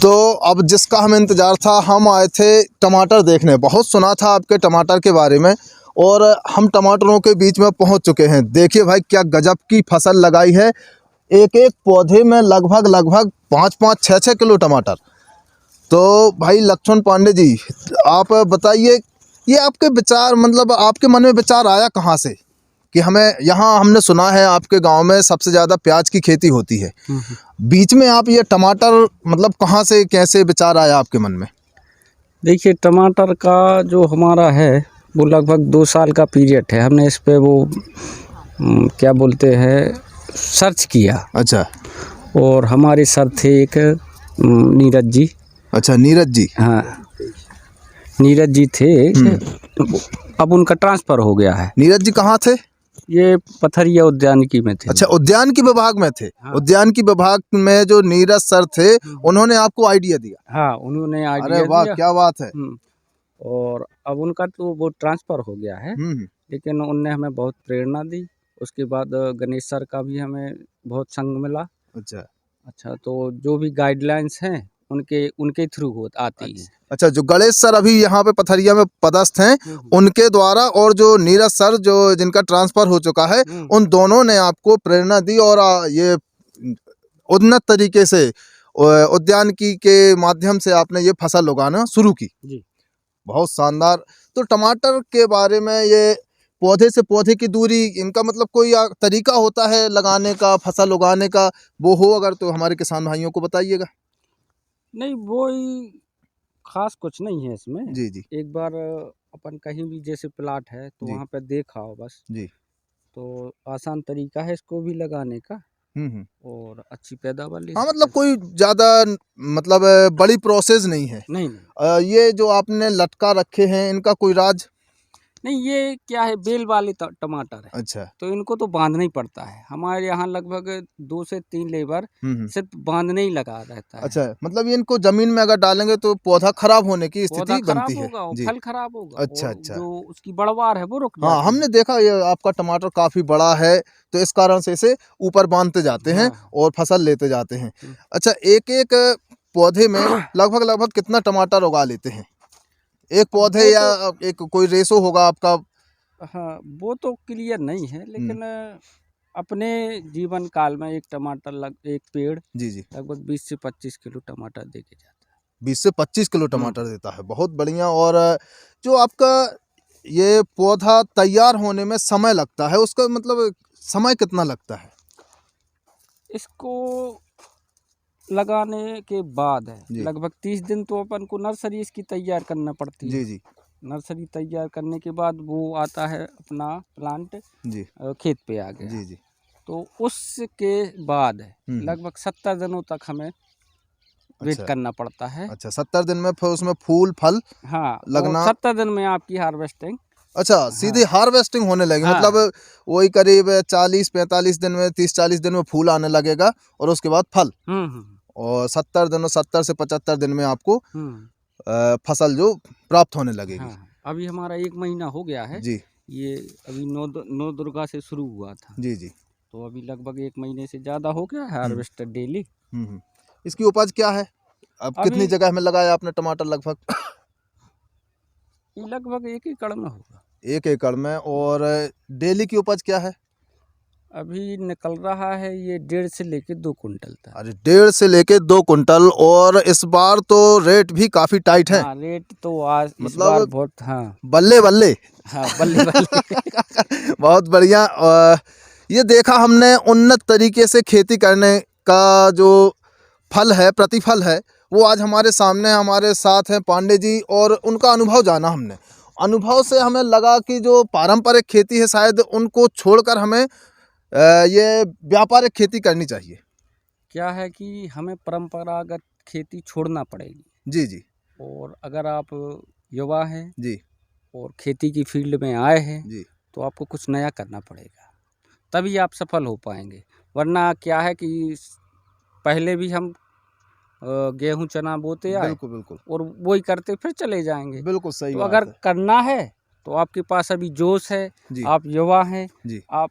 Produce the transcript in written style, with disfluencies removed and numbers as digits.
तो अब जिसका हमें इंतज़ार था, हम आए थे टमाटर देखने। बहुत सुना था आपके टमाटर के बारे में और हम टमाटरों के बीच में पहुंच चुके हैं। देखिए भाई क्या गजब की फसल लगाई है। एक एक पौधे में लगभग 5-5, 6-6 किलो टमाटर। तो भाई लक्ष्मण पांडे जी, आप बताइए ये आपके विचार, मतलब आपके मन में विचार आया कहाँ से कि हमें यहाँ, हमने सुना है आपके गांव में सबसे ज़्यादा प्याज की खेती होती है, बीच में आप ये टमाटर, मतलब कहाँ से कैसे विचार आया आपके मन में? देखिए, टमाटर का जो हमारा है वो लगभग 2 साल का पीरियड है। हमने इस पे वो क्या बोलते हैं, सर्च किया। अच्छा। और हमारे सर थे एक नीरज जी। अच्छा, नीरज जी। हाँ, नीरज जी थे। अब उनका ट्रांसफ़र हो गया है। नीरज जी कहाँ थे? ये पथरिया उद्यानिकी में थे। अच्छा, उद्यान की विभाग में थे। हाँ। उद्यान की विभाग में जो नीरज सर थे, उन्होंने आपको आइडिया दिया। हाँ, उन्होंने अरे आइडिया वाह, दिया। क्या बात है। और अब उनका तो वो ट्रांसफ़र हो गया है, लेकिन उनने हमें बहुत प्रेरणा दी। उसके बाद गणेश सर का भी हमें बहुत संग मिला। अच्छा, तो जो भी गाइडलाइंस हैं उनके उनके थ्रू आती है। अच्छा, जो गणेश सर अभी यहाँ पे पथरिया में पदस्थ हैं, उनके द्वारा, और जो नीरज सर जो जिनका ट्रांसफर हो चुका है, उन दोनों ने आपको प्रेरणा दी और ये उन्नत तरीके से उद्यानिकी के माध्यम से आपने ये फसल उगाना शुरू की। जी। बहुत शानदार। तो टमाटर के बारे में, ये पौधे से पौधे की दूरी, इनका मतलब कोई तरीका होता है लगाने का, फसल उगाने का, वो हो अगर तो हमारे किसान भाइयों को बताइएगा। नहीं, वो ही खास कुछ नहीं है इसमें। जी जी एक बार अपन कहीं भी जैसे प्लाट है तो जी वहाँ पे देखा हो बस, जी। तो आसान तरीका है इसको भी लगाने का और अच्छी पैदावार ले हाँ, सकते मतलब हैं। कोई ज़्यादा, मतलब बड़ी प्रोसेस नहीं है। नहीं। ये जो आपने लटका रखे हैं, इनका कोई राज? नहीं, ये क्या है, बेल वाले टमाटर है। अच्छा। तो इनको तो बांधना ही पड़ता है। हमारे यहाँ लगभग 2 से 3 लेबर सिर्फ बांधने ही लगा रहता है। अच्छा, मतलब ये इनको जमीन में अगर डालेंगे तो पौधा खराब होने की पौधा स्थिति बनती खराब है। होगा और जी। फल खराब होगा अच्छा और अच्छा। जो उसकी बढ़वार है वो रुक हाँ, जाती हमने है। देखा ये आपका टमाटर काफ़ी बड़ा है, तो इस कारण से इसे ऊपर बांधते जाते हैं हाँ। और फसल लेते जाते हैं। अच्छा, एक-एक पौधे में लगभग कितना टमाटर उगा लेते हैं? एक पौधे वो या तो एक कोई रेशो होगा आपका? हाँ, वो तो क्लियर नहीं है, लेकिन अपने जीवन काल में एक पेड़ जी जी। लगभग 20 से 25 किलो टमाटर दे के जाता 20 से 25 किलो है। टमाटर देता है। बहुत बढ़िया। और जो आपका ये पौधा तैयार होने में समय लगता है, उसका मतलब समय कितना लगता है? इसको लगाने के बाद है जी लगभग 30 दिन तो अपन को नर्सरी इसकी तैयार करना पड़ती जी है। जी नर्सरी तैयार करने के बाद वो आता है अपना प्लांट, जी खेत पे आ गया। जी जी। तो उसके बाद हम्म। लगभग 70 दिनों तक हमें वेट अच्छा करना पड़ता है। अच्छा, 70 दिन में फिर उसमें फूल फल हाँ, और लगना। 70 दिन में आपकी हार्वेस्टिंग। अच्छा, हाँ। सीधी हार्वेस्टिंग होने लगी, मतलब हाँ। वही करीब 40-45 दिन में, 30-40 दिन में फूल आने लगेगा और उसके बाद फल। हम्म। और 70 से 75 दिन में आपको हम्म। फसल जो प्राप्त होने लगेगी। हाँ, अभी हमारा 1 महीना हो गया है। जी ये अभी नौ दुर्गा से शुरू हुआ था, जी जी। तो अभी लगभग 1 महीने से ज़्यादा हो गया है हार्वेस्टर डेली। हम्म। इसकी उपज क्या है? अब अभी कितनी जगह में लगाया आपने टमाटर? लगभग ये लगभग 1 एकड़ में होगा। 1 एकड़ में। और डेली की उपज क्या है? अभी निकल रहा है ये 1.5 से लेके 2 कुंटल तक। अरे, 1.5 से लेके 2 कुंटल। और इस बार तो रेट भी काफी टाइट है। हाँ, रेट तो आज इस बार मतलब बहुत। हाँ। बल्ले बल्ले। हाँ, बल्ले बल्ले। बहुत बढ़िया। ये देखा हमने, उन्नत तरीके से खेती करने का जो फल है, प्रतिफल है, वो आज हमारे सामने, हमारे साथ हैं पांडे जी, और उनका अनुभव जाना हमने। अनुभव से हमें लगा कि जो पारंपरिक खेती है, शायद उनको छोड़कर हमें ये व्यापारिक खेती करनी चाहिए। क्या है कि हमें परंपरागत खेती छोड़ना पड़ेगी। जी जी और अगर आप युवा हैं जी और खेती की फील्ड में आए हैं जी तो आपको कुछ नया करना पड़ेगा, तभी आप सफल हो पाएंगे। वरना क्या है कि पहले भी हम गेहूं चना बोते आए बिल्कुल बिल्कुल और वही करते फिर चले जाएंगे। बिल्कुल सही तो बात अगर है। करना है तो आपके पास अभी जोश है, जी आप युवा हैं, जी आप